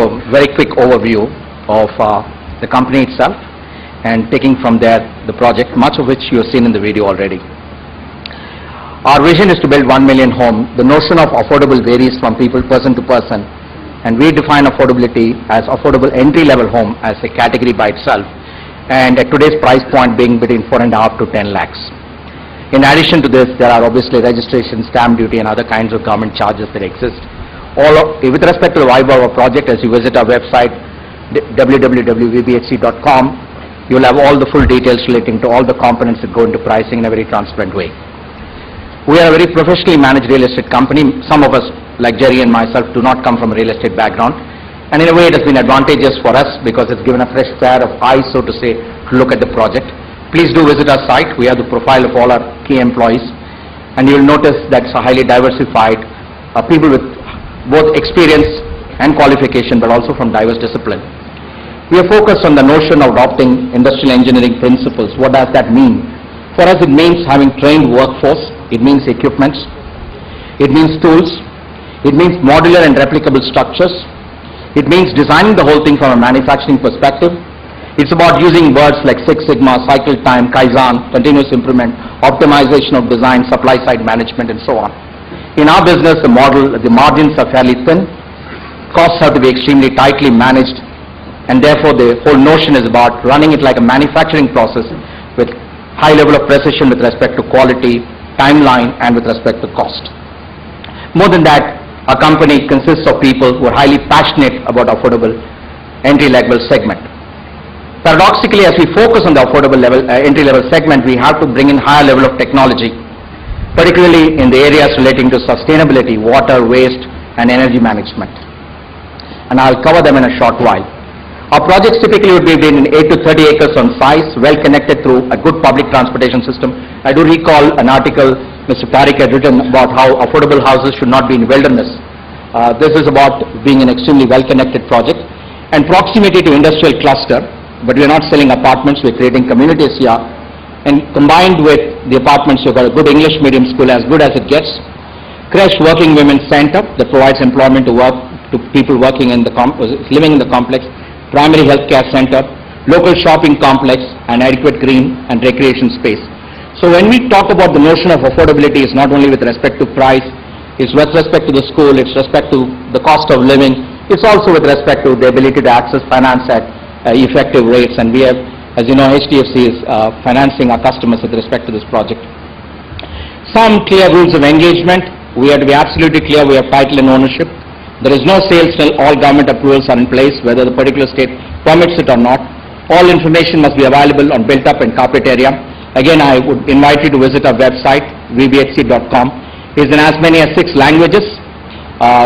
a very quick overview of the company itself and taking from there the project, much of which you have seen in the video already. Our vision is to build 1 million homes. The notion of affordable varies from person to person, and we define affordability as affordable entry-level home as a category by itself, and at today's price point being between 4.5 to 10 lakhs. In addition to this, there are obviously registration, stamp duty and other kinds of government charges that exist. With respect to the Vaibhava project, as you visit our website www.vbhc.com, you will have all the full details relating to all the components that go into pricing in a very transparent way. We are a very professionally managed real estate company. Some of us, like Jerry and myself, do not come from a real estate background, and in a way it has been advantageous for us because it's given a fresh pair of eyes, so to say, to look at the project. Please do visit our site. We have the profile of all our key employees, and you will notice that it's a highly diversified people with both experience and qualification, but also from diverse discipline. We are focused on the notion of adopting industrial engineering principles. What does that mean? For us, it means having trained workforce. It means equipments. It means tools. It means modular and replicable structures. It means designing the whole thing from a manufacturing perspective. It's about using words like Six Sigma, cycle time, Kaizen, continuous improvement, optimization of design, supply side management, and so on. In our business, the margins are fairly thin. Costs have to be extremely tightly managed, and therefore the whole notion is about running it like a manufacturing process with high level of precision with respect to quality, timeline, and with respect to cost. More than that, our company consists of people who are highly passionate about affordable entry-level segment. Paradoxically, as we focus on the affordable entry-level segment, we have to bring in higher level of technology, particularly in the areas relating to sustainability, water, waste, and energy management. And I'll cover them in a short while. Our projects typically would be between 8 to 30 acres on size, well connected through a good public transportation system. I do recall an article Mr. Tariq had written about how affordable houses should not be in wilderness. This is about being an extremely well connected project, and proximity to industrial cluster, but we are not selling apartments, we're creating communities here, and combined with the apartments, you've got a good English medium school, as good as it gets, creche working women's center that provides employment to people working in living in the complex, primary health care center, local shopping complex, and adequate green and recreation space. So when we talk about the notion of affordability, it's not only with respect to price, it's with respect to the school, it's respect to the cost of living, it's also with respect to the ability to access finance at effective rates, and we have, as you know, HDFC is financing our customers with respect to this project. Some clear rules of engagement. We have to be absolutely clear we have title and ownership. There is no sales till all government approvals are in place, whether the particular state permits it or not. All information must be available on built-up and carpet area. Again, I would invite you to visit our website, VBHC.com. It's in as many as 6 languages.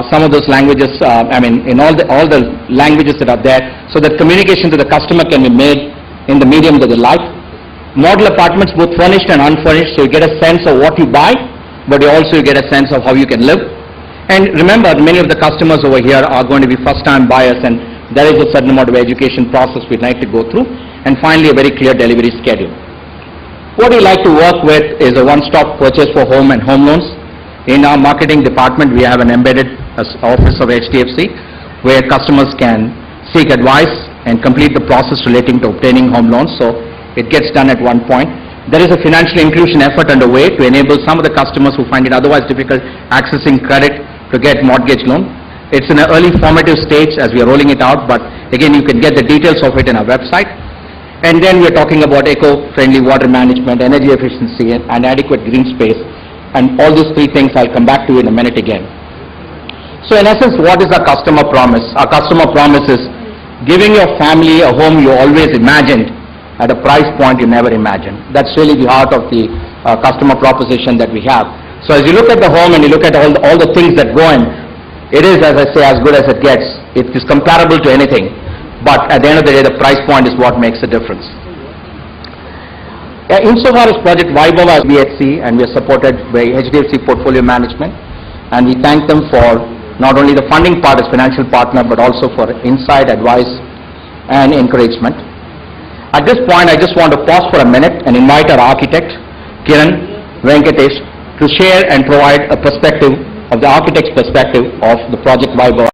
Some of those languages, in all the languages that are there, so that communication to the customer can be made in the medium that they like. Model apartments, both furnished and unfurnished, so you get a sense of what you buy, but you also get a sense of how you can live. And remember, many of the customers over here are going to be first-time buyers, and there is a certain amount of education process we'd like to go through. And finally, a very clear delivery schedule. What we like to work with is a one-stop purchase for home and home loans. In our marketing department, we have an embedded office of HDFC where customers can seek advice and complete the process relating to obtaining home loans. So it gets done at one point. There is a financial inclusion effort underway to enable some of the customers who find it otherwise difficult accessing credit to get mortgage loan. It's in an early formative stage as we are rolling it out, but again, you can get the details of it in our website. And then we're talking about eco-friendly water management, energy efficiency, and adequate green space. And all these 3 things I'll come back to in a minute again. So in essence, what is our customer promise? Our customer promise is giving your family a home you always imagined at a price point you never imagined. That's really the heart of the customer proposition that we have. So as you look at the home and you look at all the things that go in, it is, as I say, as good as it gets. It is comparable to anything. But at the end of the day, the price point is what makes a difference. Insofar as Project Vaibhava VBHC, and we are supported by HDFC Portfolio Management, and we thank them for not only the funding part as financial partner, but also for insight, advice, and encouragement. At this point, I just want to pause for a minute and invite our architect, Kiran Venkatesh, to share and provide a perspective of the architect's perspective of the Project Vaibhava.